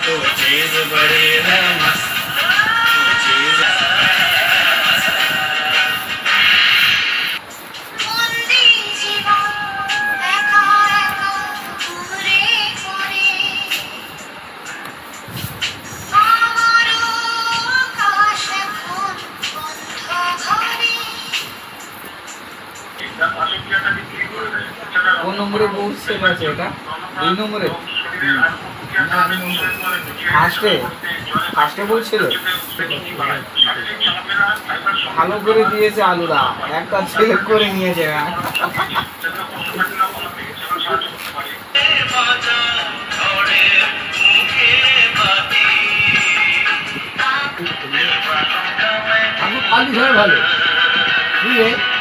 तो चीज बड़ी है मस्त चीज কোন নম্বরে বহুত সেল আছে এটা 2 নম্বরে ফার্স্টে বলছিল ভালো করে দিয়েছে আলুরা একটা ছেলে করে নিয়েছে আলু ভালো বুঝলে